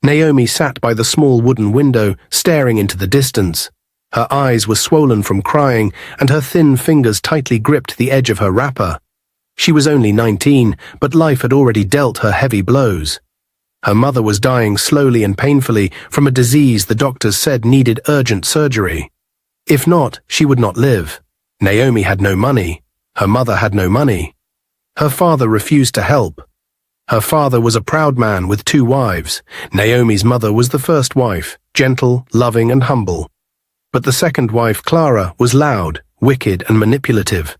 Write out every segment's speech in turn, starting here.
Naomi sat by the small wooden window, staring into the distance. Her eyes were swollen from crying, and her thin fingers tightly gripped the edge of her wrapper. She was only 19, but life had already dealt her heavy blows. Her mother was dying slowly and painfully from a disease the doctors said needed urgent surgery. If not, she would not live. Naomi had no money. Her mother had no money. Her father refused to help. Her father was a proud man with 2 wives. Naomi's mother was the first wife, gentle, loving, and humble. But the second wife, Clara, was loud, wicked, and manipulative.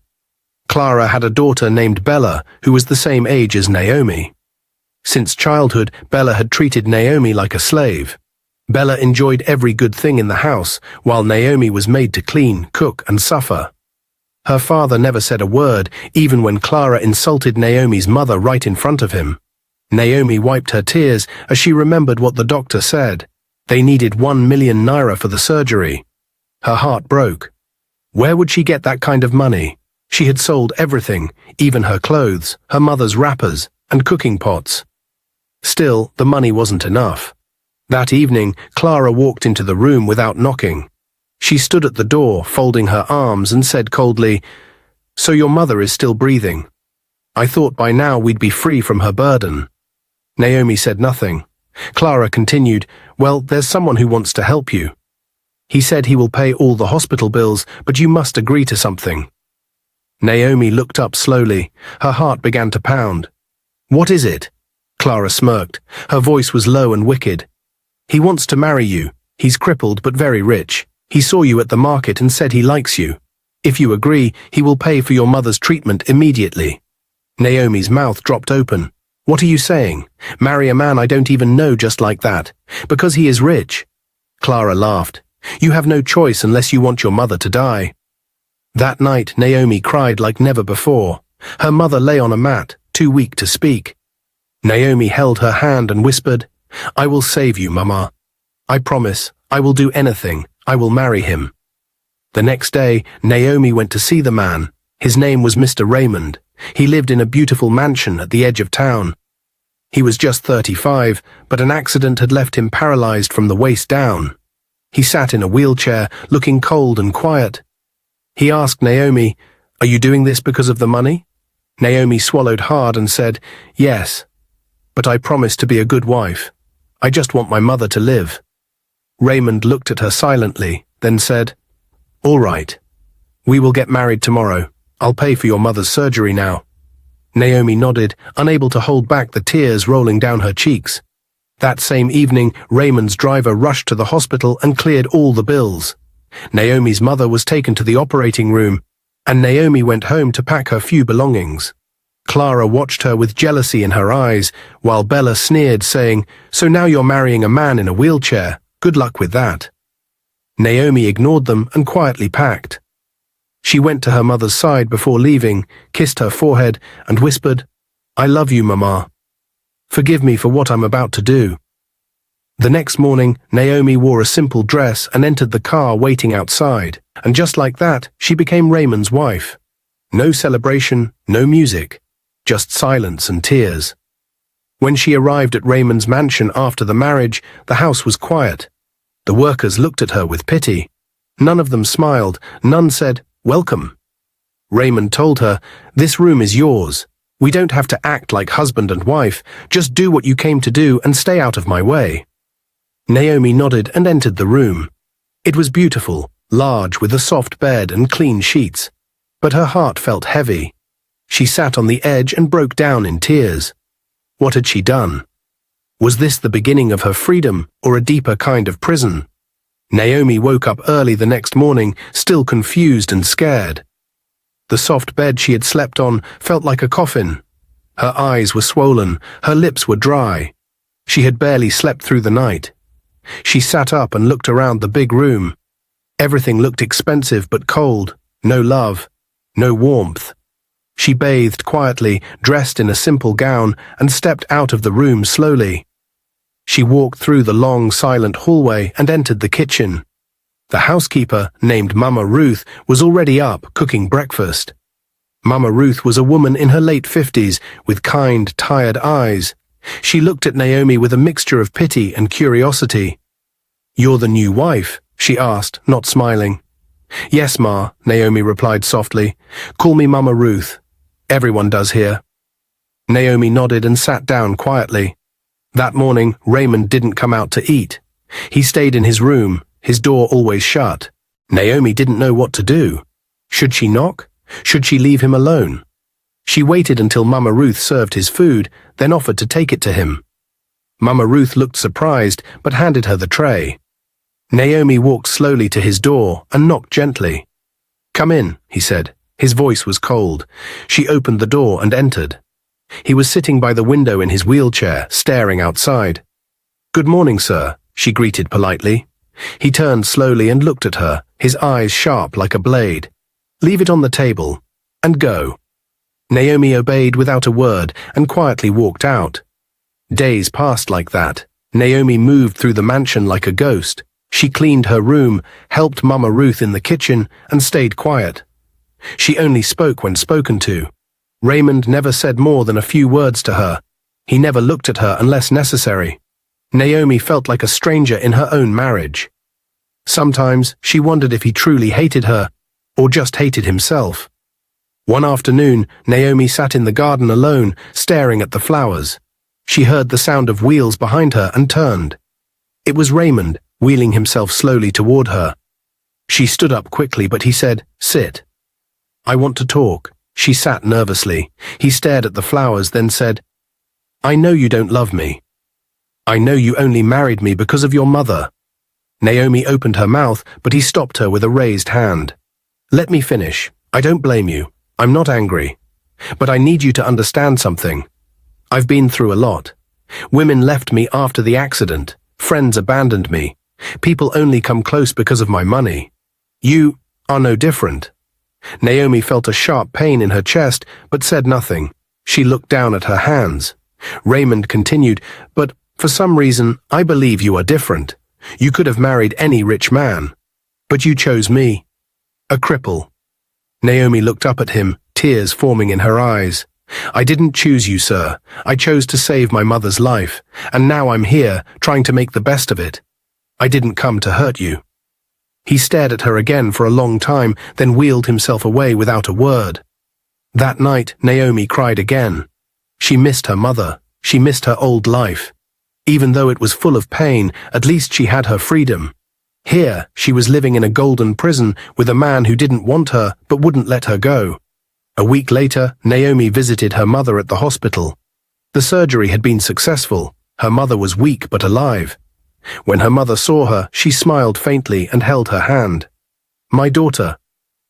Clara had a daughter named Bella, who was the same age as Naomi. Since childhood, Bella had treated Naomi like a slave. Bella enjoyed every good thing in the house, while Naomi was made to clean, cook, and suffer. Her father never said a word, even when Clara insulted Naomi's mother right in front of him. Naomi wiped her tears as she remembered what the doctor said. They needed 1 million naira for the surgery. Her heart broke. Where would she get that kind of money? She had sold everything, even her clothes, her mother's wrappers, and cooking pots. Still, the money wasn't enough. That evening, Clara walked into the room without knocking. She stood at the door, folding her arms, and said coldly, "So your mother is still breathing. I thought by now we'd be free from her burden." Naomi said nothing. Clara continued, "Well, there's someone who wants to help you. He said he will pay all the hospital bills, but you must agree to something." Naomi looked up slowly. Her heart began to pound. "What is it?" Clara smirked. Her voice was low and wicked. "He wants to marry you. He's crippled but very rich. He saw you at the market and said he likes you. If you agree, he will pay for your mother's treatment immediately." Naomi's mouth dropped open. "What are you saying? Marry a man I don't even know just like that? Because he is rich?" Clara laughed. "You have no choice unless you want your mother to die." That night, Naomi cried like never before. Her mother lay on a mat, too weak to speak. Naomi held her hand and whispered, "I will save you, Mama. I promise, I will do anything. I will marry him." The next day, Naomi went to see the man. His name was Mr. Raymond. He lived in a beautiful mansion at the edge of town. He was just 35, but an accident had left him paralyzed from the waist down. He sat in a wheelchair, looking cold and quiet. He asked Naomi, "Are you doing this because of the money?" Naomi swallowed hard and said, "Yes, but I promise to be a good wife. I just want my mother to live." Raymond looked at her silently, then said, "All right. We will get married tomorrow. I'll pay for your mother's surgery now." Naomi nodded, unable to hold back the tears rolling down her cheeks. That same evening, Raymond's driver rushed to the hospital and cleared all the bills. Naomi's mother was taken to the operating room, and Naomi went home to pack her few belongings. Clara watched her with jealousy in her eyes, while Bella sneered, saying, "So now you're marrying a man in a wheelchair. Good luck with that." Naomi ignored them and quietly packed. She went to her mother's side before leaving, kissed her forehead, and whispered, "I love you, Mama. Forgive me for what I'm about to do." The next morning, Naomi wore a simple dress and entered the car waiting outside, and just like that, she became Raymond's wife. No celebration, no music, just silence and tears. When she arrived at Raymond's mansion after the marriage, the house was quiet. The workers looked at her with pity. None of them smiled, none said, "Welcome." Raymond told her, "This room is yours. We don't have to act like husband and wife, just do what you came to do and stay out of my way." Naomi nodded and entered the room. It was beautiful, large with a soft bed and clean sheets, but her heart felt heavy. She sat on the edge and broke down in tears. What had she done? Was this the beginning of her freedom or a deeper kind of prison? Naomi woke up early the next morning, still confused and scared. The soft bed she had slept on felt like a coffin. Her eyes were swollen, her lips were dry. She had barely slept through the night. She sat up and looked around the big room. Everything looked expensive but cold, no love, no warmth. She bathed quietly, dressed in a simple gown, and stepped out of the room slowly. She walked through the long, silent hallway and entered the kitchen. The housekeeper, named Mama Ruth, was already up, cooking breakfast. Mama Ruth was a woman in her late 50s, with kind, tired eyes. She looked at Naomi with a mixture of pity and curiosity. "You're the new wife?" she asked, not smiling. "Yes, Ma," Naomi replied softly. "Call me Mama Ruth. Everyone does here." Naomi nodded and sat down quietly. That morning, Raymond didn't come out to eat. He stayed in his room, his door always shut. Naomi didn't know what to do. Should she knock? Should she leave him alone? She waited until Mama Ruth served his food, then offered to take it to him. Mama Ruth looked surprised, but handed her the tray. Naomi walked slowly to his door and knocked gently. "Come in," he said. His voice was cold. She opened the door and entered. He was sitting by the window in his wheelchair, staring outside. "Good morning, sir," she greeted politely. He turned slowly and looked at her, his eyes sharp like a blade. "Leave it on the table, and go." Naomi obeyed without a word and quietly walked out. Days passed like that. Naomi moved through the mansion like a ghost. She cleaned her room, helped Mama Ruth in the kitchen, and stayed quiet. She only spoke when spoken to. Raymond never said more than a few words to her. He never looked at her unless necessary. Naomi felt like a stranger in her own marriage. Sometimes she wondered if he truly hated her, or just hated himself. One afternoon, Naomi sat in the garden alone, staring at the flowers. She heard the sound of wheels behind her and turned. It was Raymond, wheeling himself slowly toward her. She stood up quickly, but he said, "Sit." "I want to talk." She sat nervously. He stared at the flowers, then said, "I know you don't love me. I know you only married me because of your mother." Naomi opened her mouth, but he stopped her with a raised hand. "Let me finish. I don't blame you. I'm not angry. But I need you to understand something. I've been through a lot. Women left me after the accident. Friends abandoned me. People only come close because of my money. You are no different." Naomi felt a sharp pain in her chest, but said nothing. She looked down at her hands. Raymond continued, "But for some reason, I believe you are different. You could have married any rich man. But you chose me. A cripple." Naomi looked up at him, tears forming in her eyes. "I didn't choose you, sir. I chose to save my mother's life, and now I'm here, trying to make the best of it. I didn't come to hurt you." He stared at her again for a long time, then wheeled himself away without a word. That night, Naomi cried again. She missed her mother. She missed her old life. Even though it was full of pain, at least she had her freedom. Here, she was living in a golden prison with a man who didn't want her but wouldn't let her go. A week later, Naomi visited her mother at the hospital. The surgery had been successful. Her mother was weak but alive. When her mother saw her, she smiled faintly and held her hand. "My daughter,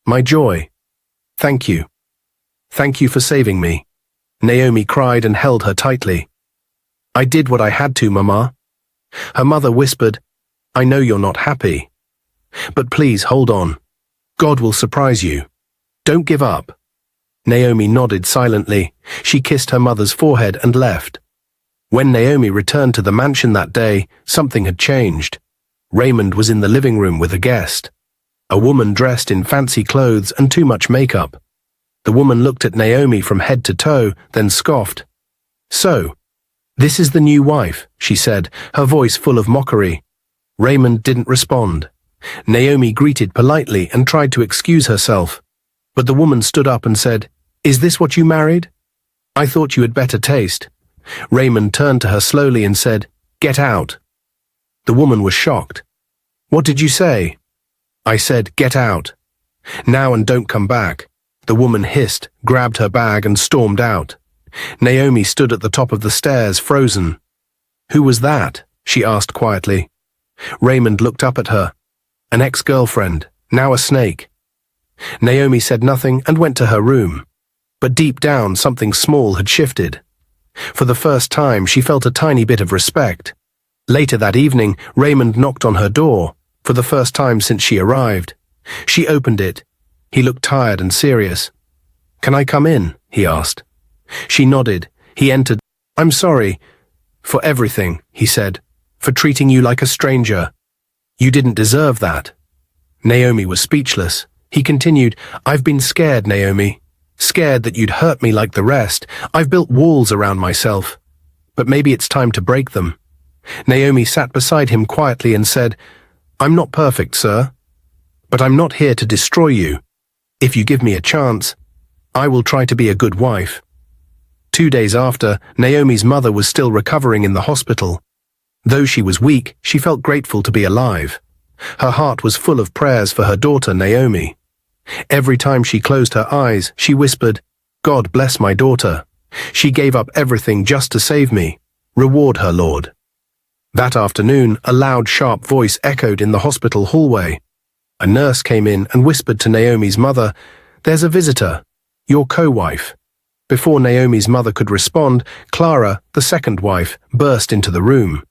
my joy. Thank you. Thank you for saving me." Naomi cried and held her tightly. "I did what I had to, Mama." Her mother whispered, "I know you're not happy. But please hold on. God will surprise you. Don't give up." Naomi nodded silently. She kissed her mother's forehead and left. When Naomi returned to the mansion that day, something had changed. Raymond was in the living room with a guest. A woman dressed in fancy clothes and too much makeup. The woman looked at Naomi from head to toe, then scoffed. "So, this is the new wife," she said, her voice full of mockery. Raymond didn't respond. Naomi greeted politely and tried to excuse herself. But the woman stood up and said, "Is this what you married? I thought you had better taste." Raymond turned to her slowly and said, "Get out." The woman was shocked. "What did you say?" "I said, get out. Now and don't come back." The woman hissed, grabbed her bag and stormed out. Naomi stood at the top of the stairs, frozen. "Who was that?" she asked quietly. Raymond looked up at her. "An ex-girlfriend, now a snake." Naomi said nothing and went to her room. But deep down, something small had shifted. For the first time, she felt a tiny bit of respect. Later that evening, Raymond knocked on her door, for the first time since she arrived. She opened it. He looked tired and serious. "Can I come in?" he asked. She nodded. He entered. "I'm sorry for everything," he said, "for treating you like a stranger. You didn't deserve that." Naomi was speechless. He continued, "I've been scared, Naomi. Scared that you'd hurt me like the rest. I've built walls around myself. but maybe it's time to break them. Naomi sat beside him quietly and said, "I'm not perfect, sir, but I'm not here to destroy you. If you give me a chance, I will try to be a good wife." 2 days after, Naomi's mother was still recovering in the hospital. Though she was weak, she felt grateful to be alive. Her heart was full of prayers for her daughter Naomi. Every time she closed her eyes, she whispered, "God bless my daughter. She gave up everything just to save me. Reward her, Lord." That afternoon, a loud, sharp voice echoed in the hospital hallway. A nurse came in and whispered to Naomi's mother, "There's a visitor, your co-wife." Before Naomi's mother could respond, Clara, the second wife, burst into the room.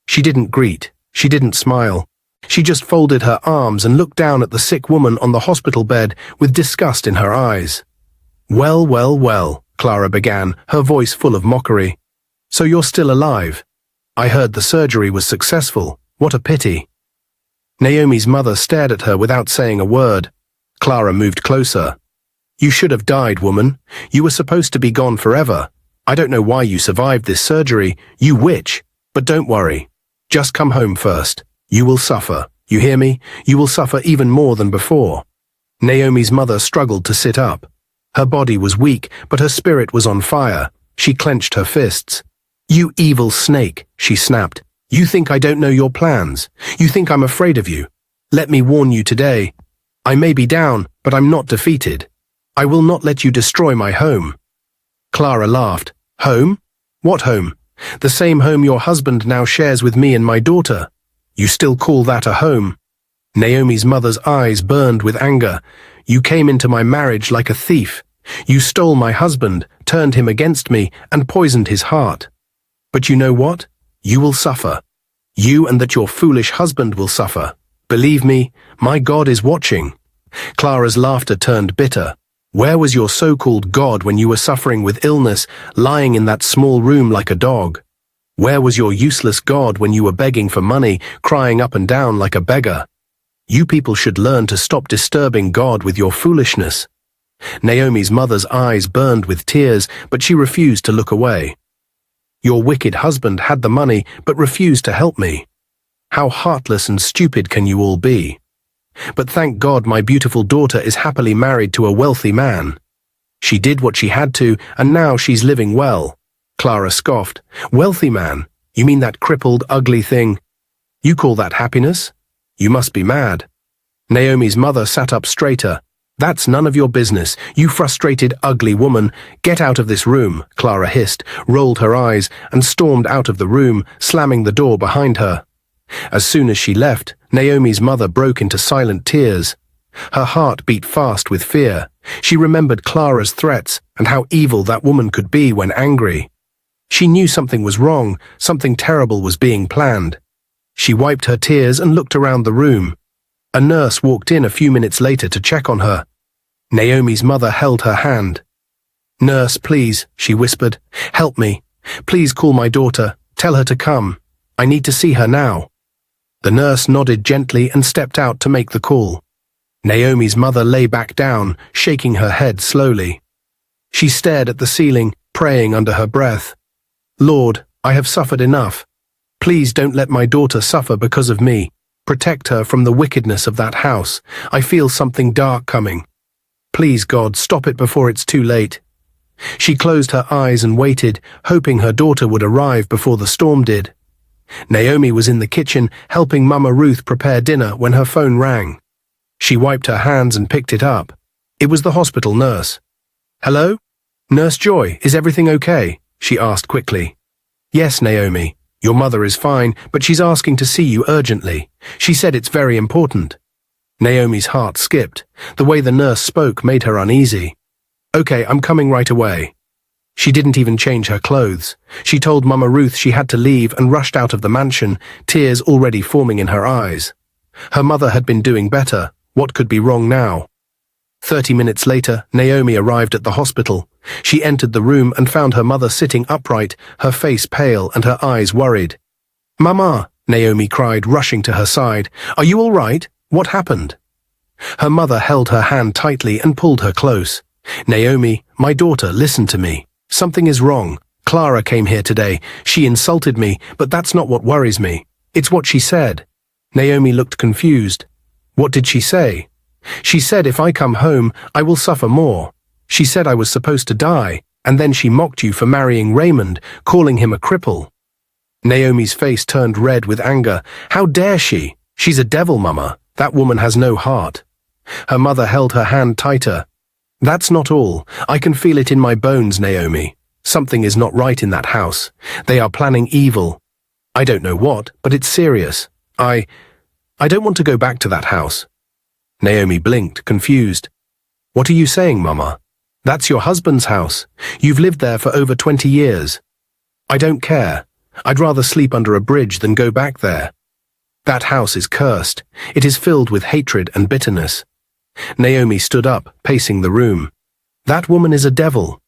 She didn't greet, she didn't smile. She just folded her arms and looked down at the sick woman on the hospital bed with disgust in her eyes. "Well, well, well," Clara began, her voice full of mockery. "So you're still alive? I heard the surgery was successful. What a pity." Naomi's mother stared at her without saying a word. Clara moved closer. "You should have died, woman. You were supposed to be gone forever. I don't know why you survived this surgery, you witch. But don't worry. Just come home first. You will suffer. You hear me? You will suffer even more than before." Naomi's mother struggled to sit up. Her body was weak, but her spirit was on fire. She clenched her fists. "You evil snake," she snapped. "You think I don't know your plans? You think I'm afraid of you? Let me warn you today. I may be down, but I'm not defeated. I will not let you destroy my home." Clara laughed. "Home? What home? The same home your husband now shares with me and my daughter. You still call that a home?" Naomi's mother's eyes burned with anger. "You came into my marriage like a thief. You stole my husband, turned him against me, and poisoned his heart. But you know what? You will suffer. You and that your foolish husband will suffer. Believe me, my God is watching." Clara's laughter turned bitter. "Where was your so-called God when you were suffering with illness, lying in that small room like a dog? Where was your useless God when you were begging for money, crying up and down like a beggar? You people should learn to stop disturbing God with your foolishness." Naomi's mother's eyes burned with tears, but she refused to look away. "Your wicked husband had the money, but refused to help me. How heartless and stupid can you all be? But thank God my beautiful daughter is happily married to a wealthy man. She did what she had to, and now she's living well." Clara scoffed. "Wealthy man? You mean that crippled, ugly thing? You call that happiness? You must be mad." Naomi's mother sat up straighter. "That's none of your business, you frustrated, ugly woman. Get out of this room," Clara hissed, rolled her eyes, and stormed out of the room, slamming the door behind her. As soon as she left, Naomi's mother broke into silent tears. Her heart beat fast with fear. She remembered Clara's threats and how evil that woman could be when angry. She knew something was wrong, something terrible was being planned. She wiped her tears and looked around the room. A nurse walked in a few minutes later to check on her. Naomi's mother held her hand. "Nurse, please," she whispered. "Help me. Please call my daughter. Tell her to come. I need to see her now." The nurse nodded gently and stepped out to make the call. Naomi's mother lay back down, shaking her head slowly. She stared at the ceiling, praying under her breath. "Lord, I have suffered enough. Please don't let my daughter suffer because of me. Protect her from the wickedness of that house. I feel something dark coming. Please, God, stop it before it's too late." She closed her eyes and waited, hoping her daughter would arrive before the storm did. Naomi was in the kitchen, helping Mama Ruth prepare dinner when her phone rang. She wiped her hands and picked it up. It was the hospital nurse. "Hello? Nurse Joy, is everything okay?" she asked quickly. "Yes, Naomi. Your mother is fine, but she's asking to see you urgently. She said it's very important." Naomi's heart skipped. The way the nurse spoke made her uneasy. "Okay, I'm coming right away." She didn't even change her clothes. She told Mama Ruth she had to leave and rushed out of the mansion, tears already forming in her eyes. Her mother had been doing better. What could be wrong now? 30 minutes later, Naomi arrived at the hospital. She entered the room and found her mother sitting upright, her face pale and her eyes worried. "Mama," Naomi cried, rushing to her side. "Are you all right? What happened?" Her mother held her hand tightly and pulled her close. "Naomi, my daughter, listen to me. Something is wrong. Clara came here today. She insulted me, but that's not what worries me. It's what she said. Naomi looked confused. What did she say? She said if I come home, I will suffer more. She said I was supposed to die, and then she mocked you for marrying Raymond, calling him a cripple. Naomi's face turned red with anger. How dare she? She's a devil, Mama. That woman has no heart. Her mother held her hand tighter. That's not all. I can feel it in my bones, Naomi. Something is not right in that house. They are planning evil. I don't know what, but it's serious. I don't want to go back to that house. Naomi blinked, confused. What are you saying, Mama? That's your husband's house. You've lived there for over 20 years. I don't care. I'd rather sleep under a bridge than go back there. That house is cursed. It is filled with hatred and bitterness. Naomi stood up, pacing the room. That woman is a devil.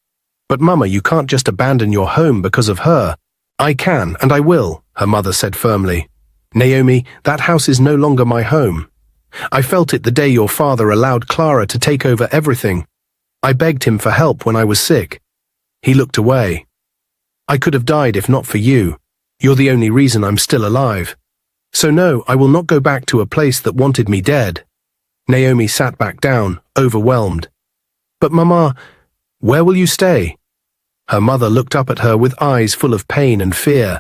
But Mama, you can't just abandon your home because of her. I can, and I will, her mother said firmly. Naomi, that house is no longer my home. I felt it the day your father allowed Clara to take over everything. I begged him for help when I was sick. He looked away. I could have died if not for you. You're the only reason I'm still alive. So no, I will not go back to a place that wanted me dead. Naomi sat back down, overwhelmed. But Mama, where will you stay? Her mother looked up at her with eyes full of pain and fear.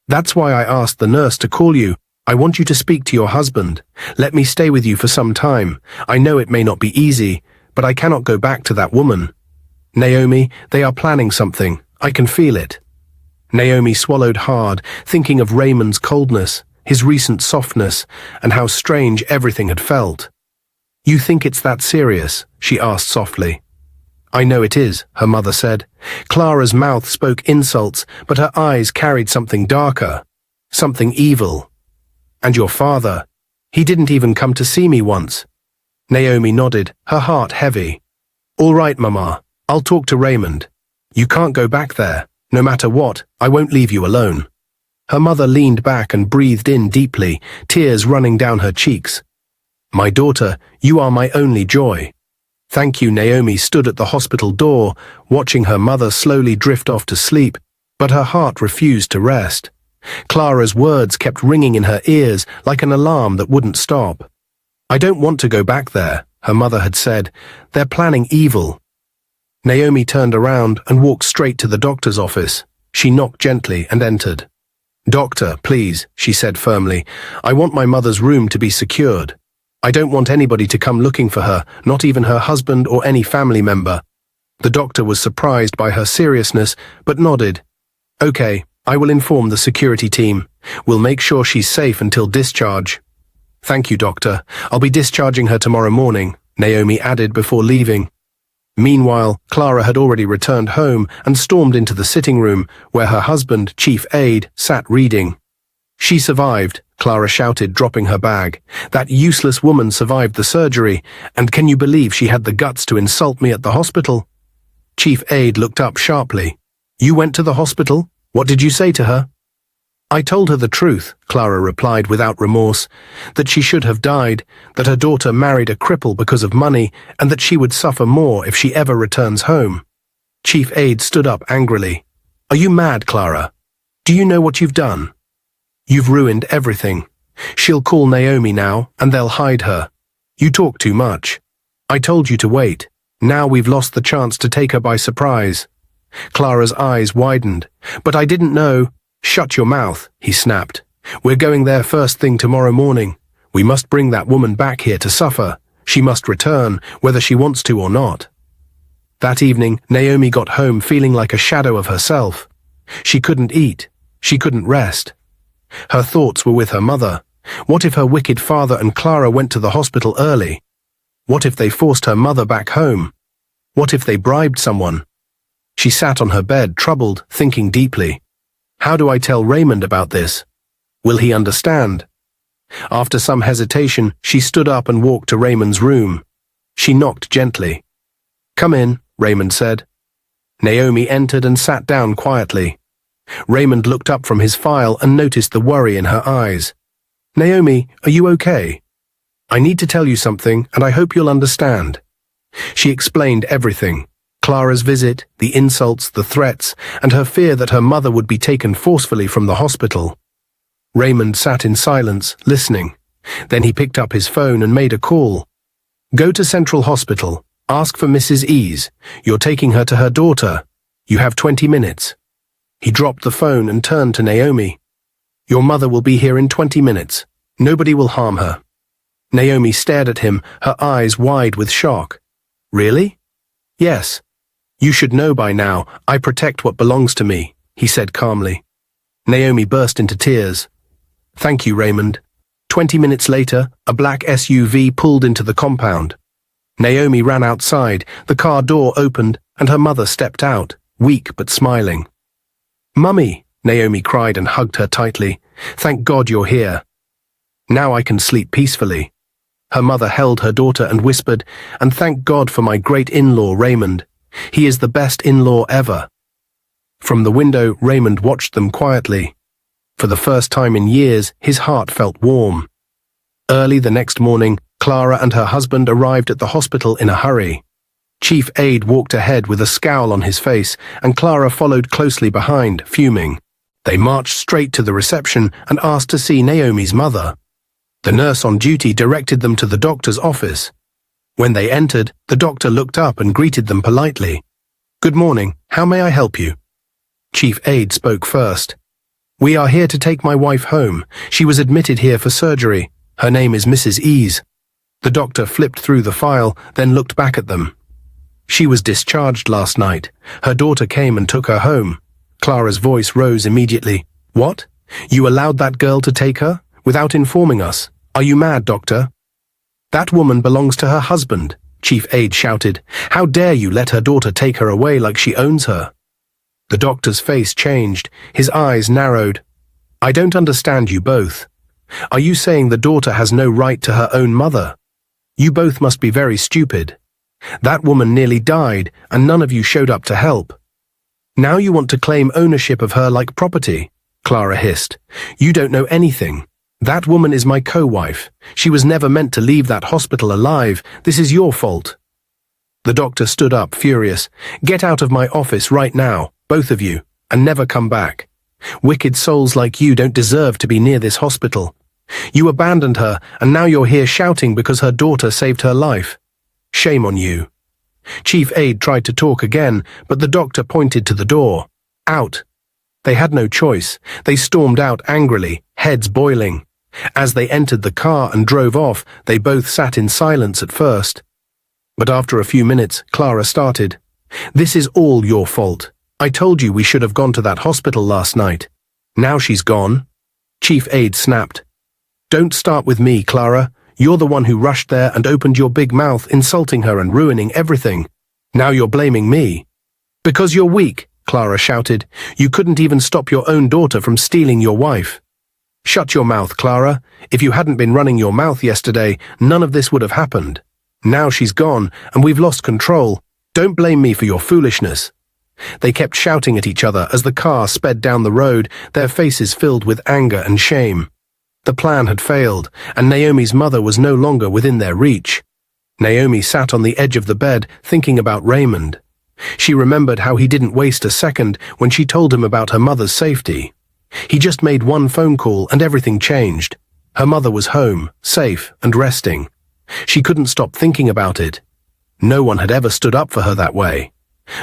That's why I asked the nurse to call you. I want you to speak to your husband. Let me stay with you for some time. I know it may not be easy, but I cannot go back to that woman. Naomi, they are planning something. I can feel it. Naomi swallowed hard, thinking of Raymond's coldness, his recent softness, and how strange everything had felt. You think it's that serious? She asked softly. I know it is, her mother said. Clara's mouth spoke insults, but her eyes carried something darker, something evil. And your father? He didn't even come to see me once. Naomi nodded, her heart heavy. All right, Mama, I'll talk to Raymond. You can't go back there. No matter what, I won't leave you alone. Her mother leaned back and breathed in deeply, tears running down her cheeks. My daughter, you are my only joy. Thank you. Naomi stood at the hospital door, watching her mother slowly drift off to sleep, but her heart refused to rest. Clara's words kept ringing in her ears like an alarm that wouldn't stop. I don't want to go back there, her mother had said. They're planning evil. Naomi turned around and walked straight to the doctor's office. She knocked gently and entered. Doctor, please, she said firmly. I want my mother's room to be secured. I don't want anybody to come looking for her, not even her husband or any family member. The doctor was surprised by her seriousness, but nodded. Okay, I will inform the security team. We'll make sure she's safe until discharge. Thank you, doctor. I'll be discharging her tomorrow morning, Naomi added before leaving. Meanwhile, Clara had already returned home and stormed into the sitting room, where her husband, Chief Aide, sat reading. She survived, Clara shouted, dropping her bag. That useless woman survived the surgery, and can you believe she had the guts to insult me at the hospital? Chief Aide looked up sharply. You went to the hospital? What did you say to her? I told her the truth, Clara replied without remorse, that she should have died, that her daughter married a cripple because of money, and that she would suffer more if she ever returns home. Chief Aide stood up angrily. Are you mad, Clara? Do you know what you've done? You've ruined everything. She'll call Naomi now, and they'll hide her. You talk too much. I told you to wait. Now we've lost the chance to take her by surprise. Clara's eyes widened. But I didn't know. Shut your mouth, he snapped. We're going there first thing tomorrow morning. We must bring that woman back here to suffer. She must return, whether she wants to or not. That evening, Naomi got home feeling like a shadow of herself. She couldn't eat. She couldn't rest. Her thoughts were with her mother. What if her wicked father and Clara went to the hospital early? What if they forced her mother back home? What if they bribed someone? She sat on her bed, troubled, thinking deeply. How do I tell Raymond about this? Will he understand? After some hesitation, she stood up and walked to Raymond's room. She knocked gently. Come in, Raymond said. Naomi entered and sat down quietly. Raymond looked up from his file and noticed the worry in her eyes. Naomi, are you okay? I need to tell you something, and I hope you'll understand. She explained everything. Clara's visit, the insults, the threats, and her fear that her mother would be taken forcefully from the hospital. Raymond sat in silence, listening. Then he picked up his phone and made a call. "Go to Central Hospital. Ask for Mrs. Ease. You're taking her to her daughter. You have 20 minutes. He dropped the phone and turned to Naomi. "Your mother will be here in 20 minutes. Nobody will harm her." Naomi stared at him, her eyes wide with shock. "Really?" "Yes. You should know by now, I protect what belongs to me," he said calmly. Naomi burst into tears. "Thank you, Raymond." 20 minutes later, a black SUV pulled into the compound. Naomi ran outside, the car door opened, and her mother stepped out, weak but smiling. "Mummy," Naomi cried and hugged her tightly. "Thank God you're here. Now I can sleep peacefully." Her mother held her daughter and whispered, "And thank God for my great in-law Raymond. He is the best in-law ever." From the window, Raymond watched them quietly. For the first time in years, his heart felt warm. Early the next morning, Clara and her husband arrived at the hospital in a hurry. Chief Aide walked ahead with a scowl on his face, and Clara followed closely behind, fuming. They marched straight to the reception and asked to see Naomi's mother. The nurse on duty directed them to the doctor's office. When they entered, the doctor looked up and greeted them politely. "Good morning. How may I help you?" Chief Aide spoke first. "We are here to take my wife home. She was admitted here for surgery. Her name is Mrs. Ease." The doctor flipped through the file, then looked back at them. "She was discharged last night. Her daughter came and took her home." Clara's voice rose immediately. "What? You allowed that girl to take her? Without informing us? Are you mad, doctor?" "That woman belongs to her husband," Chief Aide shouted. "How dare you let her daughter take her away like she owns her?" The doctor's face changed, his eyes narrowed. "I don't understand you both. Are you saying the daughter has no right to her own mother? You both must be very stupid. That woman nearly died, and none of you showed up to help. Now you want to claim ownership of her like property," Clara hissed. "You don't know anything. That woman is my co-wife. She was never meant to leave that hospital alive. This is your fault." The doctor stood up, furious. "Get out of my office right now, both of you, and never come back. Wicked souls like you don't deserve to be near this hospital. You abandoned her, and now you're here shouting because her daughter saved her life. Shame on you." Chief Aide tried to talk again, but the doctor pointed to the door. "Out." They had no choice. They stormed out angrily, heads boiling. As they entered the car and drove off, they both sat in silence at first. But after a few minutes, Clara started. "This is all your fault. I told you we should have gone to that hospital last night. Now she's gone." Chief Aide snapped. "Don't start with me, Clara. You're the one who rushed there and opened your big mouth, insulting her and ruining everything. Now you're blaming me." "Because you're weak," Clara shouted. "You couldn't even stop your own daughter from stealing your wife." "Shut your mouth, Clara. If you hadn't been running your mouth yesterday, none of this would have happened. Now she's gone, and we've lost control. Don't blame me for your foolishness." They kept shouting at each other as the car sped down the road, their faces filled with anger and shame. The plan had failed, and Naomi's mother was no longer within their reach. Naomi sat on the edge of the bed, thinking about Raymond. She remembered how he didn't waste a second when she told him about her mother's safety. He just made one phone call and everything changed. Her mother was home, safe and resting. She couldn't stop thinking about it. No one had ever stood up for her that way.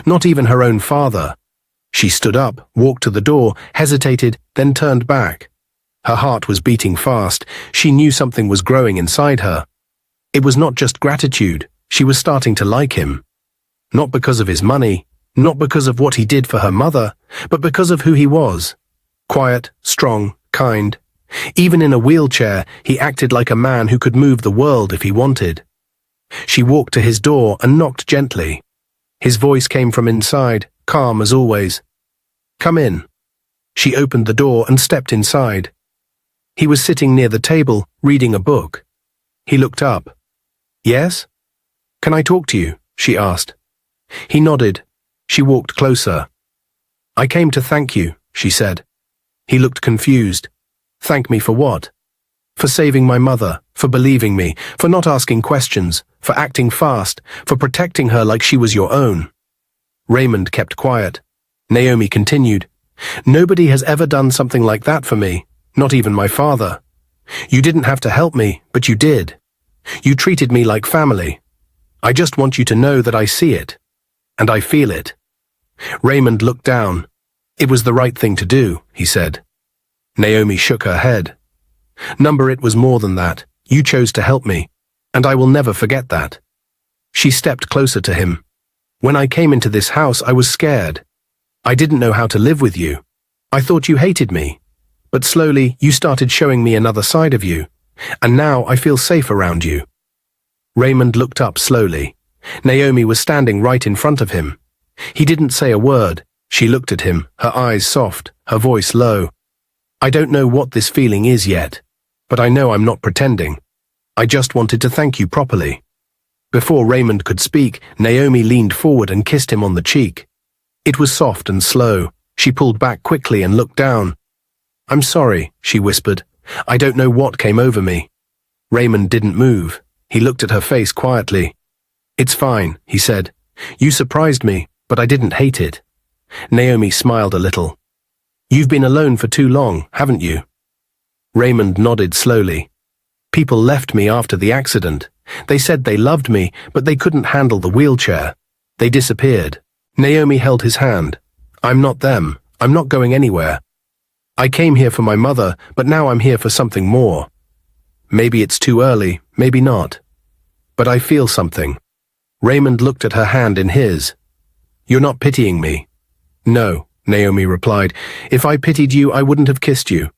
Not even her own father. She stood up, walked to the door, hesitated, then turned back. Her heart was beating fast. She knew something was growing inside her. It was not just gratitude. She was starting to like him. Not because of his money, not because of what he did for her mother, but because of who he was. Quiet, strong, kind. Even in a wheelchair, he acted like a man who could move the world if he wanted. She walked to his door and knocked gently. His voice came from inside, calm as always. "Come in." She opened the door and stepped inside. He was sitting near the table, reading a book. He looked up. "Yes? Can I talk to you?" she asked. He nodded. She walked closer. "I came to thank you," she said. He looked confused. "Thank me for what?" "For saving my mother, for believing me, for not asking questions, for acting fast, for protecting her like she was your own." Raymond kept quiet. Naomi continued, "Nobody has ever done something like that for me, not even my father. You didn't have to help me, but you did. You treated me like family. I just want you to know that I see it. And I feel it." Raymond looked down. "It was the right thing to do," he said. Naomi shook her head. "Number, it was more than that. You chose to help me, and I will never forget that." She stepped closer to him. "When I came into this house, I was scared. I didn't know how to live with you. I thought you hated me. But slowly, you started showing me another side of you, and now I feel safe around you." Raymond looked up slowly. Naomi was standing right in front of him. He didn't say a word. She looked at him, her eyes soft, her voice low. "I don't know what this feeling is yet, but I know I'm not pretending. I just wanted to thank you properly." Before Raymond could speak, Naomi leaned forward and kissed him on the cheek. It was soft and slow. She pulled back quickly and looked down. "I'm sorry," she whispered. "I don't know what came over me." Raymond didn't move. He looked at her face quietly. "It's fine," he said. "You surprised me, but I didn't hate it." Naomi smiled a little. "You've been alone for too long, haven't you?" Raymond nodded slowly. "People left me after the accident. They said they loved me, but they couldn't handle the wheelchair. They disappeared." Naomi held his hand. "I'm not them. I'm not going anywhere. I came here for my mother, but now I'm here for something more. Maybe it's too early, maybe not. But I feel something." Raymond looked at her hand in his. "You're not pitying me." "No," Naomi replied. "If I pitied you, I wouldn't have kissed you."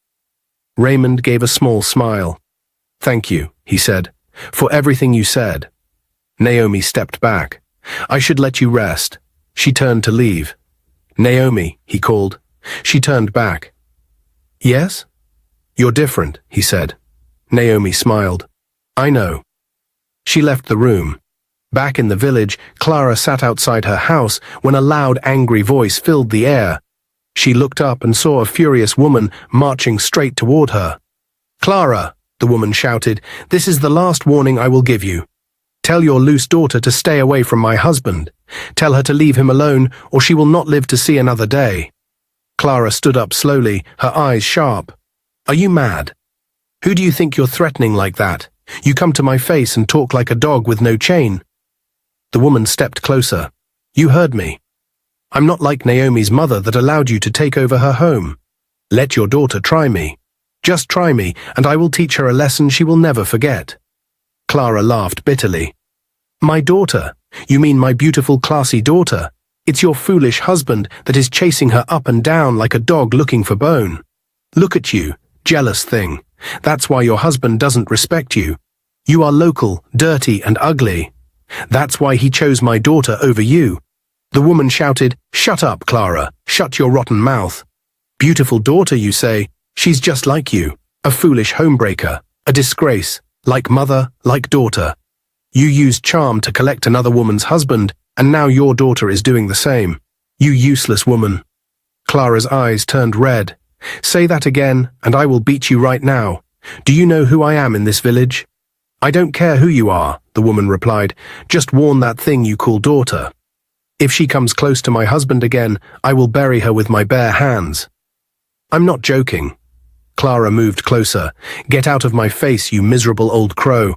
Raymond gave a small smile. "Thank you," he said, "for everything you said." Naomi stepped back. "I should let you rest." She turned to leave. "Naomi," he called. She turned back. "Yes?" "You're different," he said. Naomi smiled. "I know." She left the room. Back in the village, Clara sat outside her house when a loud, angry voice filled the air. She looked up and saw a furious woman marching straight toward her. "Clara," the woman shouted, "this is the last warning I will give you. Tell your loose daughter to stay away from my husband. Tell her to leave him alone, or she will not live to see another day." Clara stood up slowly, her eyes sharp. "Are you mad? Who do you think you're threatening like that? You come to my face and talk like a dog with no chain." The woman stepped closer. "You heard me. I'm not like Naomi's mother that allowed you to take over her home. Let your daughter try me. Just try me, and I will teach her a lesson she will never forget." Clara laughed bitterly. "My daughter? You mean my beautiful, classy daughter? It's your foolish husband that is chasing her up and down like a dog looking for bone. Look at you, jealous thing. That's why your husband doesn't respect you. You are local, dirty, and ugly. That's why he chose my daughter over you." The woman shouted, "Shut up, Clara. Shut your rotten mouth. Beautiful daughter, you say? She's just like you. A foolish homebreaker. A disgrace. Like mother, like daughter. You used charm to collect another woman's husband, and now your daughter is doing the same. You useless woman." Clara's eyes turned red. "Say that again, and I will beat you right now. Do you know who I am in this village?" "I don't care who you are," the woman replied. "Just warn that thing you call daughter. If she comes close to my husband again, I will bury her with my bare hands." "I'm not joking." Clara moved closer. "Get out of my face, you miserable old crow.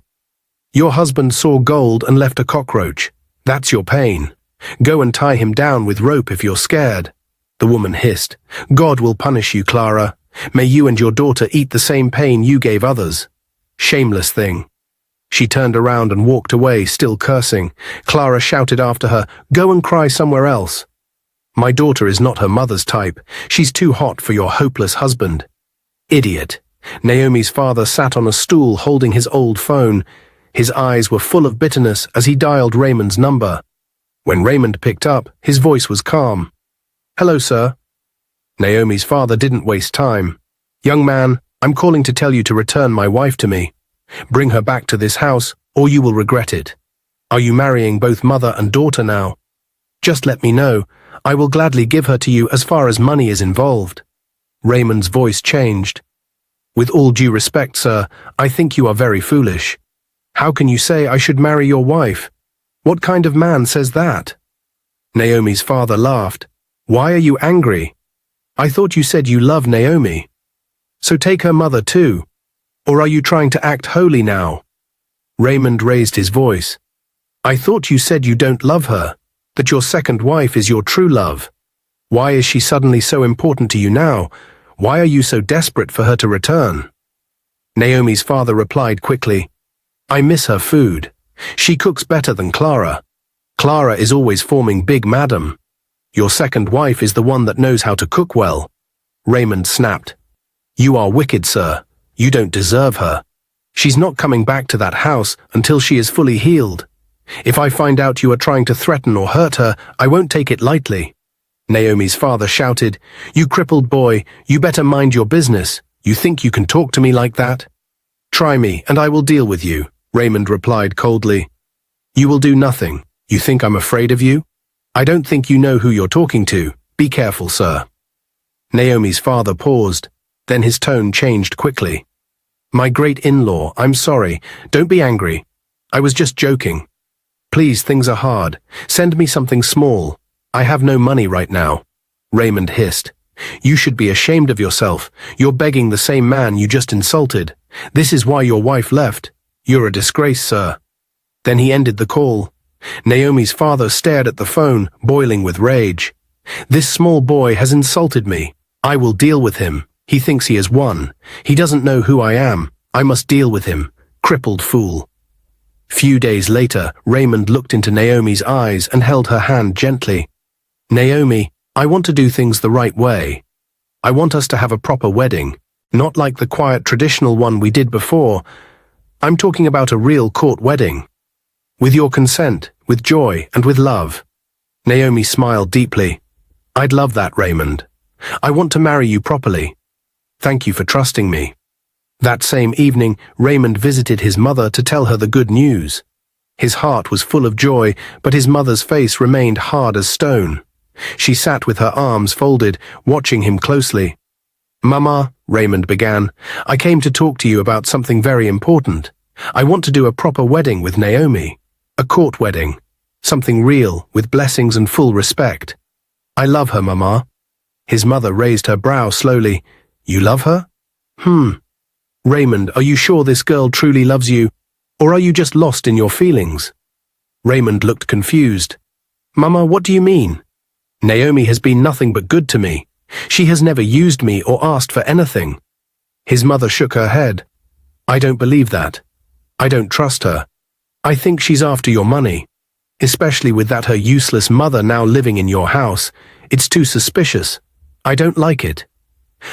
Your husband saw gold and left a cockroach. That's your pain. Go and tie him down with rope if you're scared." The woman hissed. "God will punish you, Clara. May you and your daughter eat the same pain you gave others. Shameless thing." She turned around and walked away, still cursing. Clara shouted after her, "Go and cry somewhere else. My daughter is not her mother's type. She's too hot for your hopeless husband." Idiot. Naomi's father sat on a stool holding his old phone. His eyes were full of bitterness as he dialed Raymond's number. When Raymond picked up, his voice was calm. "Hello, sir." Naomi's father didn't waste time. "Young man, I'm calling to tell you to return my wife to me. Bring her back to this house, or you will regret it. Are you marrying both mother and daughter now? Just let me know. I will gladly give her to you as far as money is involved." Raymond's voice changed. "With all due respect, sir, I think you are very foolish. How can you say I should marry your wife? What kind of man says that?" Naomi's father laughed. Why are you angry? I thought you said you love Naomi. So take her mother too. Or are you trying to act holy now? Raymond raised his voice. I thought you said you don't love her, that your second wife is your true love. Why is she suddenly so important to you now? Why are you so desperate for her to return? Naomi's father replied quickly, I miss her food. She cooks better than Clara. Clara is always forming big madam. Your second wife is the one that knows how to cook well. Raymond snapped. You are wicked, sir. You don't deserve her. She's not coming back to that house until she is fully healed. If I find out you are trying to threaten or hurt her, I won't take it lightly. Naomi's father shouted, You crippled boy, you better mind your business. You think you can talk to me like that? Try me, and I will deal with you, Raymond replied coldly. You will do nothing. You think I'm afraid of you? I don't think you know who you're talking to. Be careful, sir. Naomi's father paused, then his tone changed quickly. My great-in-law, I'm sorry. Don't be angry. I was just joking. Please, things are hard. Send me something small. I have no money right now. Raymond hissed. You should be ashamed of yourself. You're begging the same man you just insulted. This is why your wife left. You're a disgrace, sir. Then he ended the call. Naomi's father stared at the phone, boiling with rage. This small boy has insulted me. I will deal with him. He thinks he has won. He doesn't know who I am. I must deal with him. Crippled fool. Few days later, Raymond looked into Naomi's eyes and held her hand gently. Naomi, I want to do things the right way. I want us to have a proper wedding, not like the quiet traditional one we did before. I'm talking about a real court wedding. With your consent, with joy, and with love. Naomi smiled deeply. I'd love that, Raymond. I want to marry you properly. Thank you for trusting me. That same evening, Raymond visited his mother to tell her the good news. His heart was full of joy, but his mother's face remained hard as stone. She sat with her arms folded, watching him closely. Mama, Raymond began, I came to talk to you about something very important. I want to do a proper wedding with Naomi. A court wedding. Something real, with blessings and full respect. I love her, Mama. His mother raised her brow slowly. You love her? Raymond, are you sure this girl truly loves you, or are you just lost in your feelings? Raymond looked confused. Mama, what do you mean? Naomi has been nothing but good to me. She has never used me or asked for anything. His mother shook her head. I don't believe that. I don't trust her. I think she's after your money. Especially with that her useless mother now living in your house. It's too suspicious. I don't like it.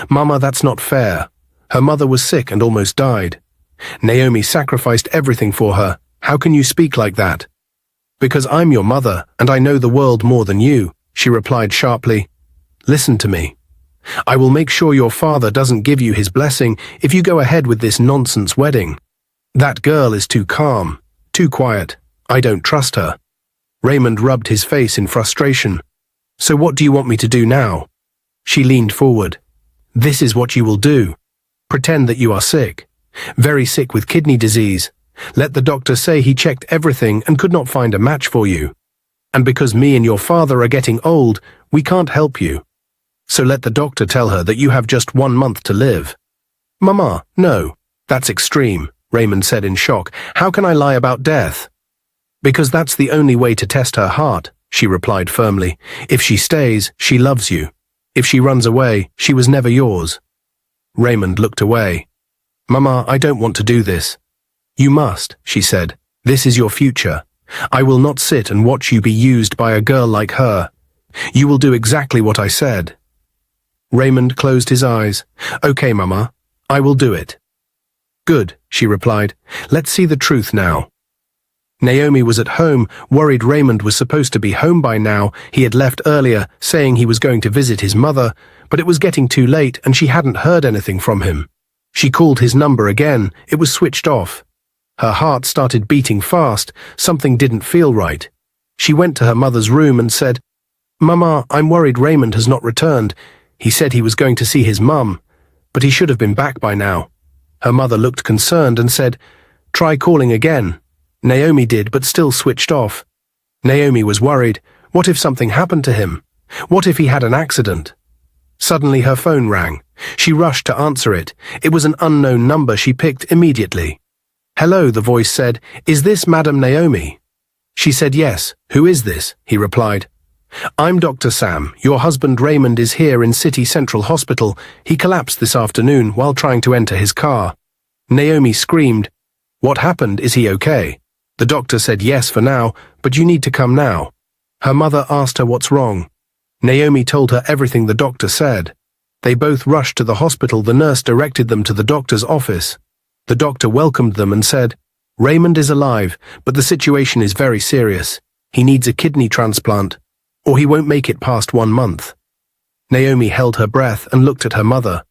Mama, that's not fair. Her mother was sick and almost died. Naomi sacrificed everything for her. How can you speak like that? Because I'm your mother, and I know the world more than you, she replied sharply. Listen to me. I will make sure your father doesn't give you his blessing if you go ahead with this nonsense wedding. That girl is too calm, too quiet. I don't trust her. Raymond rubbed his face in frustration. So what do you want me to do now? She leaned forward. This is what you will do. Pretend that you are sick. Very sick with kidney disease. Let the doctor say he checked everything and could not find a match for you. And because me and your father are getting old, we can't help you. So let the doctor tell her that you have just 1 month to live. Mama, no. That's extreme, Raymond said in shock. How can I lie about death? Because that's the only way to test her heart, she replied firmly. If she stays, she loves you. If she runs away, she was never yours. Raymond looked away. Mama, I don't want to do this. You must, she said. This is your future. I will not sit and watch you be used by a girl like her. You will do exactly what I said. Raymond closed his eyes. Okay, Mama, I will do it. Good, she replied. Let's see the truth now. Naomi was at home, worried Raymond was supposed to be home by now. He had left earlier, saying he was going to visit his mother, but it was getting too late and she hadn't heard anything from him. She called his number again. It was switched off. Her heart started beating fast. Something didn't feel right. She went to her mother's room and said, Mama, I'm worried Raymond has not returned. He said he was going to see his mum, but he should have been back by now. Her mother looked concerned and said, Try calling again. Naomi did, but still switched off. Naomi was worried. What if something happened to him? What if he had an accident? Suddenly her phone rang. She rushed to answer it. It was an unknown number she picked immediately. "Hello," the voice said. "Is this Madam Naomi?" She said yes. "Who is this?" he replied. "I'm Dr. Sam. Your husband Raymond is here in City Central Hospital. He collapsed this afternoon while trying to enter his car." Naomi screamed. "What happened? Is he okay?" The doctor said yes for now, but you need to come now. Her mother asked her what's wrong. Naomi told her everything the doctor said. They both rushed to the hospital. The nurse directed them to the doctor's office. The doctor welcomed them and said, "Raymond is alive, but the situation is very serious. He needs a kidney transplant, or he won't make it past 1 month." Naomi held her breath and looked at her mother.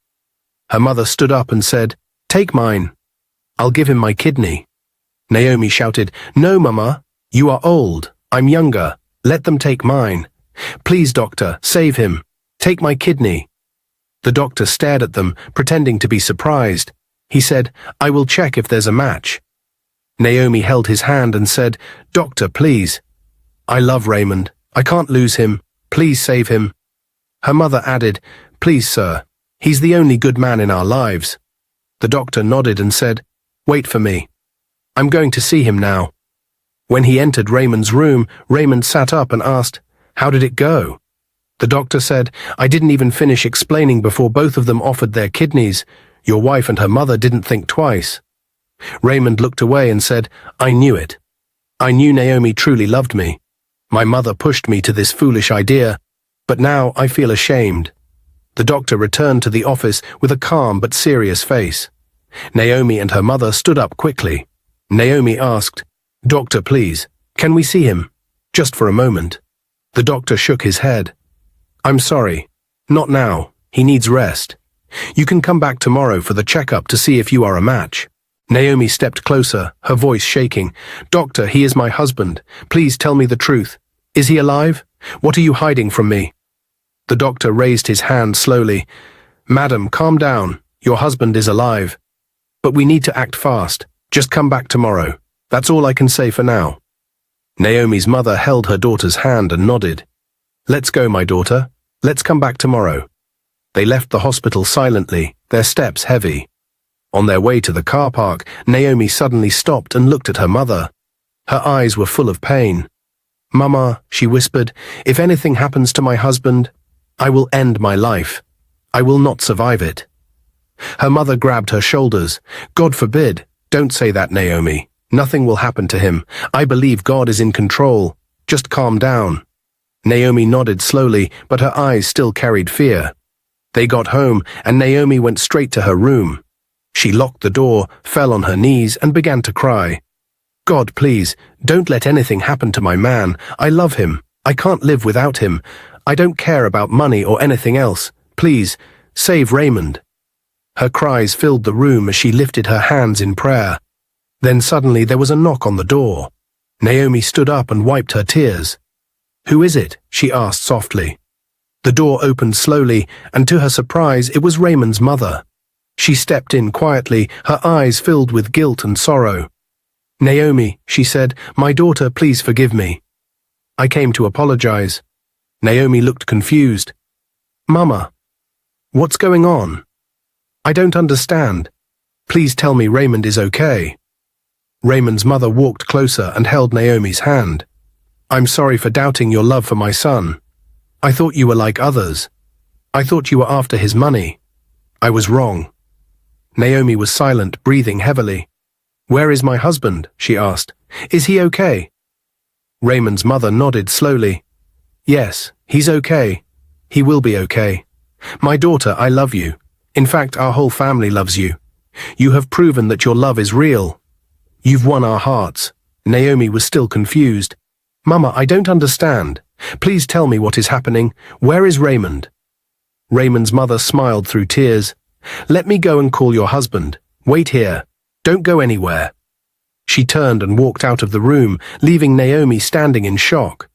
Her mother stood up and said, "Take mine. I'll give him my kidney." Naomi shouted, "No, Mama. You are old. I'm younger. Let them take mine. Please, doctor, save him. Take my kidney." The doctor stared at them, pretending to be surprised. He said, "I will check if there's a match." Naomi held his hand and said, "Doctor, please. I love Raymond. I can't lose him. Please save him." Her mother added, "Please, sir. He's the only good man in our lives." The doctor nodded and said, "Wait for me. I'm going to see him now." When he entered Raymond's room, Raymond sat up and asked, "How did it go?" The doctor said, "I didn't even finish explaining before both of them offered their kidneys. Your wife and her mother didn't think twice." Raymond looked away and said, "I knew it. I knew Naomi truly loved me. My mother pushed me to this foolish idea, but now I feel ashamed." The doctor returned to the office with a calm but serious face. Naomi and her mother stood up quickly. Naomi asked, "Doctor, please, can we see him? Just for a moment." The doctor shook his head. "I'm sorry. Not now. He needs rest. You can come back tomorrow for the checkup to see if you are a match." Naomi stepped closer, her voice shaking. "Doctor, he is my husband. Please tell me the truth. Is he alive? What are you hiding from me?" The doctor raised his hand slowly. "Madam, calm down. Your husband is alive. But we need to act fast. Just come back tomorrow. That's all I can say for now." Naomi's mother held her daughter's hand and nodded. "Let's go, my daughter. Let's come back tomorrow." They left the hospital silently, their steps heavy. On their way to the car park, Naomi suddenly stopped and looked at her mother. Her eyes were full of pain. "Mama," she whispered, "if anything happens to my husband, I will end my life. I will not survive it." Her mother grabbed her shoulders. "God forbid. Don't say that, Naomi. Nothing will happen to him. I believe God is in control. Just calm down." Naomi nodded slowly, but her eyes still carried fear. They got home, and Naomi went straight to her room. She locked the door, fell on her knees, and began to cry. "God, please, don't let anything happen to my man. I love him. I can't live without him. I don't care about money or anything else. Please, save Raymond." Her cries filled the room as she lifted her hands in prayer. Then suddenly there was a knock on the door. Naomi stood up and wiped her tears. "Who is it?" she asked softly. The door opened slowly, and to her surprise, it was Raymond's mother. She stepped in quietly, her eyes filled with guilt and sorrow. "Naomi," she said, "my daughter, please forgive me. I came to apologize." Naomi looked confused. "Mama, what's going on? I don't understand. Please tell me Raymond is okay." Raymond's mother walked closer and held Naomi's hand. "I'm sorry for doubting your love for my son. I thought you were like others. I thought you were after his money. I was wrong." Naomi was silent, breathing heavily. "Where is my husband?" she asked. "Is he okay?" Raymond's mother nodded slowly. "Yes, he's okay. He will be okay. My daughter, I love you. In fact, our whole family loves you. You have proven that your love is real. You've won our hearts." Naomi was still confused. "Mama, I don't understand. Please tell me what is happening. Where is Raymond?" Raymond's mother smiled through tears. "Let me go and call your husband. Wait here. Don't go anywhere." She turned and walked out of the room, leaving Naomi standing in shock.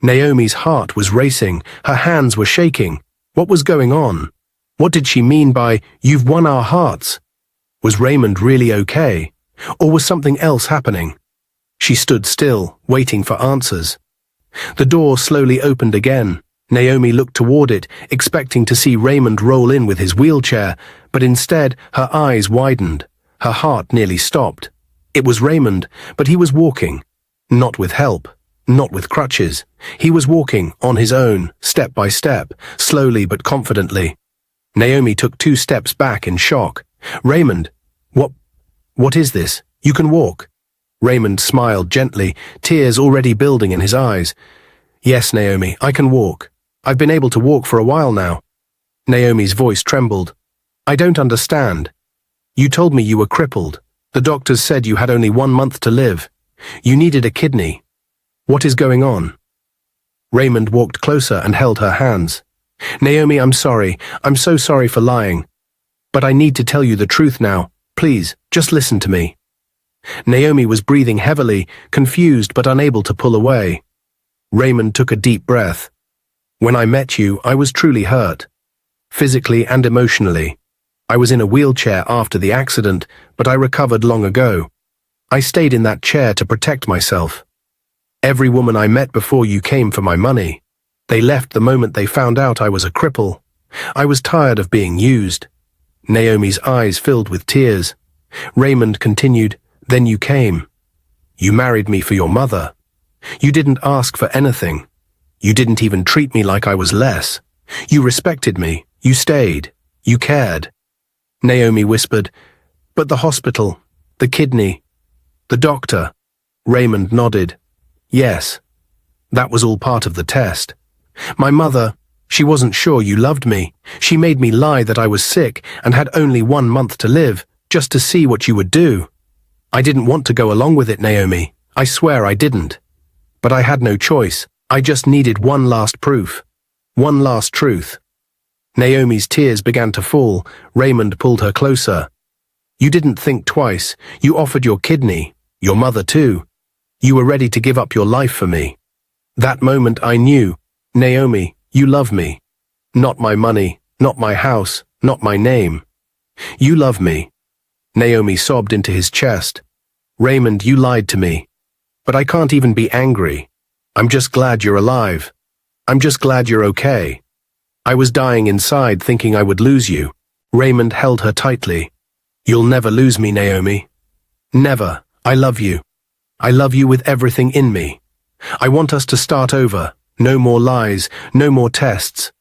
Naomi's heart was racing. Her hands were shaking. What was going on? What did she mean by, "You've won our hearts"? Was Raymond really okay? Or was something else happening? She stood still, waiting for answers. The door slowly opened again. Naomi looked toward it, expecting to see Raymond roll in with his wheelchair, but instead her eyes widened. Her heart nearly stopped. It was Raymond, but he was walking. Not with help, not with crutches. He was walking on his own, step by step, slowly but confidently. Naomi took 2 steps back in shock. Raymond, what is this? You can walk. Raymond smiled gently, tears already building in his eyes. Yes, Naomi, I can walk. I've been able to walk for a while now. Naomi's voice trembled. I don't understand. You told me you were crippled. The doctors said you had only 1 month to live. You needed a kidney. What is going on? Raymond walked closer and held her hands. Naomi, I'm sorry. I'm so sorry for lying. But I need to tell you the truth now. Please, just listen to me. Naomi was breathing heavily, confused but unable to pull away. Raymond took a deep breath. When I met you, I was truly hurt. Physically and emotionally. I was in a wheelchair after the accident, but I recovered long ago. I stayed in that chair to protect myself. Every woman I met before you came for my money. They left the moment they found out I was a cripple. I was tired of being used. Naomi's eyes filled with tears. Raymond continued, Then you came. You married me for your mother. You didn't ask for anything. You didn't even treat me like I was less. You respected me. You stayed. You cared. Naomi whispered, But the hospital, the kidney, the doctor. Raymond nodded. Yes, that was all part of the test. My mother, she wasn't sure you loved me. She made me lie that I was sick and had only 1 month to live, just to see what you would do. I didn't want to go along with it, Naomi. I swear I didn't. But I had no choice. I just needed one last proof. One last truth. Naomi's tears began to fall. Raymond pulled her closer. You didn't think twice. You offered your kidney. Your mother too. You were ready to give up your life for me. That moment I knew, Naomi, you love me. Not my money, not my house, not my name. You love me. Naomi sobbed into his chest. Raymond, you lied to me. But I can't even be angry. I'm just glad you're alive. I'm just glad you're okay. I was dying inside thinking I would lose you. Raymond held her tightly. You'll never lose me, Naomi. Never. I love you. I love you with everything in me. I want us to start over. No more lies, no more tests.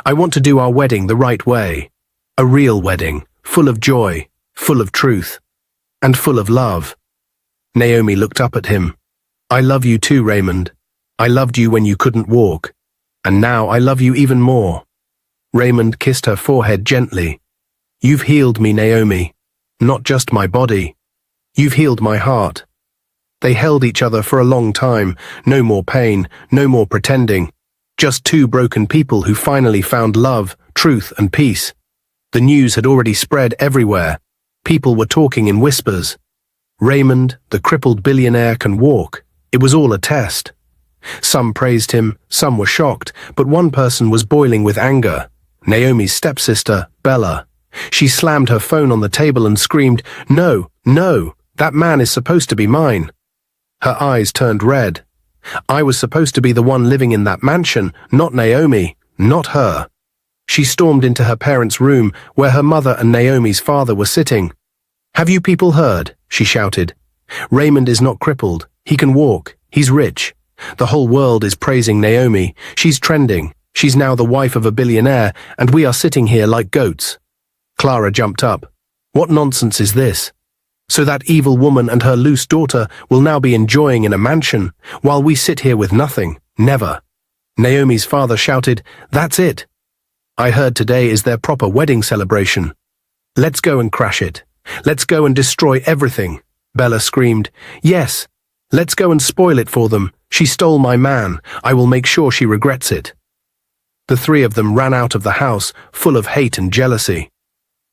I want to do our wedding the right way. A real wedding, full of joy, full of truth, and full of love. Naomi looked up at him. I love you too, Raymond. I loved you when you couldn't walk, and now I love you even more. Raymond kissed her forehead gently. You've healed me, Naomi. Not just my body. You've healed my heart. They held each other for a long time. No more pain, no more pretending. Just 2 broken people who finally found love, truth, and peace. The news had already spread everywhere. People were talking in whispers. Raymond, the crippled billionaire, can walk. It was all a test. Some praised him, some were shocked, but one person was boiling with anger. Naomi's stepsister, Bella. She slammed her phone on the table and screamed, No, no, that man is supposed to be mine. Her eyes turned red. I was supposed to be the one living in that mansion, not Naomi, not her. She stormed into her parents' room, where her mother and Naomi's father were sitting. Have you people heard? She shouted. Raymond is not crippled. He can walk. He's rich. The whole world is praising Naomi. She's trending. She's now the wife of a billionaire, and we are sitting here like goats. Clara jumped up. What nonsense is this? So that evil woman and her loose daughter will now be enjoying in a mansion, while we sit here with nothing. Never. Naomi's father shouted, That's it. I heard today is their proper wedding celebration. Let's go and crash it. Let's go and destroy everything. Bella screamed, Yes. Let's go and spoil it for them. She stole my man. I will make sure she regrets it. The 3 of them ran out of the house, full of hate and jealousy.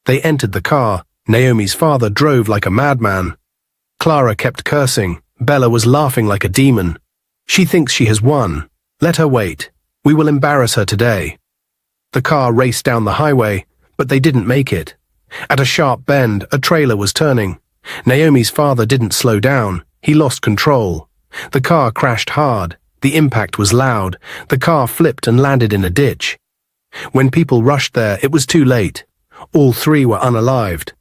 They entered the car. Naomi's father drove like a madman. Clara kept cursing. Bella was laughing like a demon. She thinks she has won. Let her wait. We will embarrass her today. The car raced down the highway, but they didn't make it. At a sharp bend, a trailer was turning. Naomi's father didn't slow down. He lost control. The car crashed hard. The impact was loud. The car flipped and landed in a ditch. When people rushed there, it was too late. All three were unalived.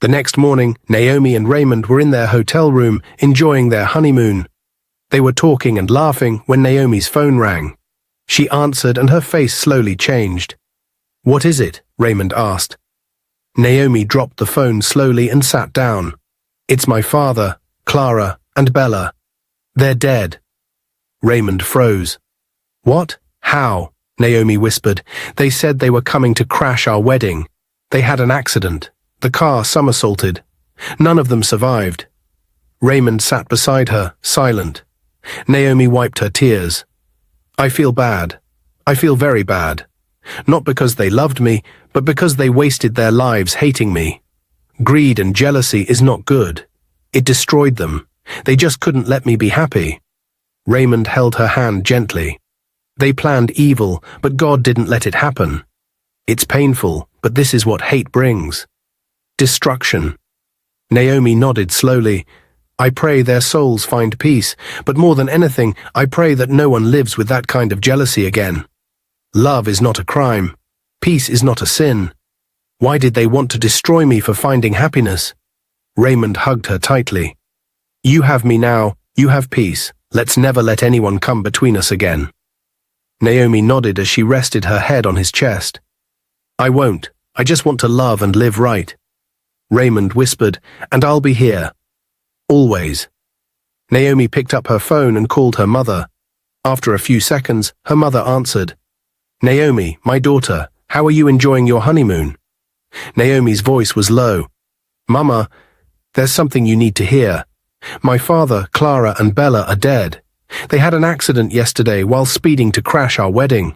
The next morning, Naomi and Raymond were in their hotel room, enjoying their honeymoon. They were talking and laughing when Naomi's phone rang. She answered and her face slowly changed. "What is it?" Raymond asked. Naomi dropped the phone slowly and sat down. "It's my father, Clara, and Bella. They're dead." Raymond froze. "What? How?" Naomi whispered. "They said they were coming to crash our wedding. They had an accident. The car somersaulted. None of them survived." Raymond sat beside her, silent. Naomi wiped her tears. "I feel bad. I feel very bad. Not because they loved me, but because they wasted their lives hating me. Greed and jealousy is not good. It destroyed them. They just couldn't let me be happy." Raymond held her hand gently. "They planned evil, but God didn't let it happen. It's painful, but this is what hate brings. Destruction." Naomi nodded slowly. "I pray their souls find peace, but more than anything, I pray that no one lives with that kind of jealousy again. Love is not a crime. Peace is not a sin. Why did they want to destroy me for finding happiness?" Raymond hugged her tightly. "You have me now. You have peace. Let's never let anyone come between us again." Naomi nodded as she rested her head on his chest. "I won't. I just want to love and live right." Raymond whispered, "And I'll be here. Always." Naomi picked up her phone and called her mother. After a few seconds, her mother answered. "Naomi, my daughter, how are you enjoying your honeymoon?" Naomi's voice was low. "Mama, there's something you need to hear. My father, Clara, and Bella are dead. They had an accident yesterday while speeding to crash our wedding."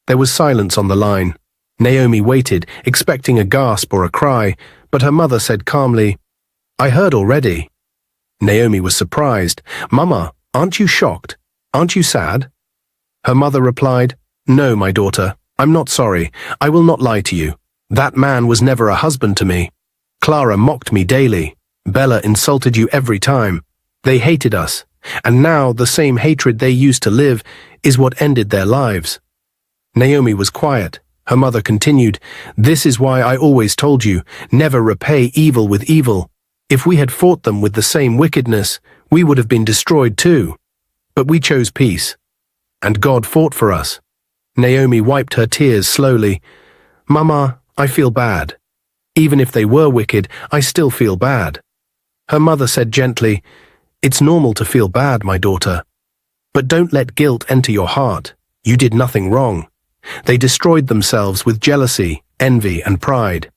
There was silence on the line. Naomi waited, expecting a gasp or a cry, but her mother said calmly, "I heard already." Naomi was surprised. "Mama, aren't you shocked? Aren't you sad?" Her mother replied, "No, my daughter, I'm not sorry. I will not lie to you. That man was never a husband to me. Clara mocked me daily. Bella insulted you every time. They hated us, and now the same hatred they used to live is what ended their lives." Naomi was quiet. Her mother continued, "This is why I always told you, never repay evil with evil. If we had fought them with the same wickedness, we would have been destroyed too. But we chose peace. And God fought for us." Naomi wiped her tears slowly. "Mama, I feel bad. Even if they were wicked, I still feel bad." Her mother said gently, "It's normal to feel bad, my daughter. But don't let guilt enter your heart. You did nothing wrong. They destroyed themselves with jealousy, envy, and pride.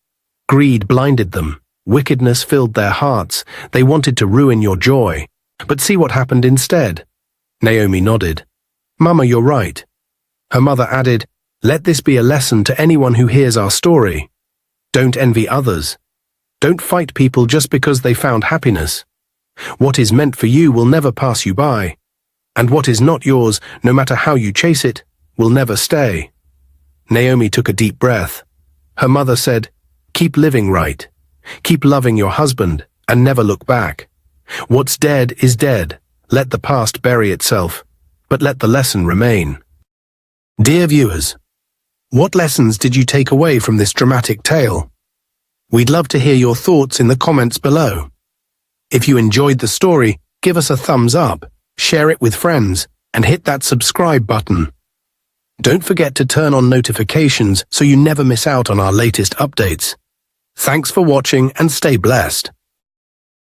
Greed blinded them. Wickedness filled their hearts. They wanted to ruin your joy. But see what happened instead." Naomi nodded. "Mama, you're right." Her mother added, "Let this be a lesson to anyone who hears our story. Don't envy others. Don't fight people just because they found happiness. What is meant for you will never pass you by. And what is not yours, no matter how you chase it, will never stay." Naomi took a deep breath. Her mother said, "Keep living right. Keep loving your husband, and never look back. What's dead is dead. Let the past bury itself, but let the lesson remain." Dear viewers, what lessons did you take away from this dramatic tale? We'd love to hear your thoughts in the comments below. If you enjoyed the story, give us a thumbs up, share it with friends, and hit that subscribe button. Don't forget to turn on notifications so you never miss out on our latest updates. Thanks for watching and stay blessed.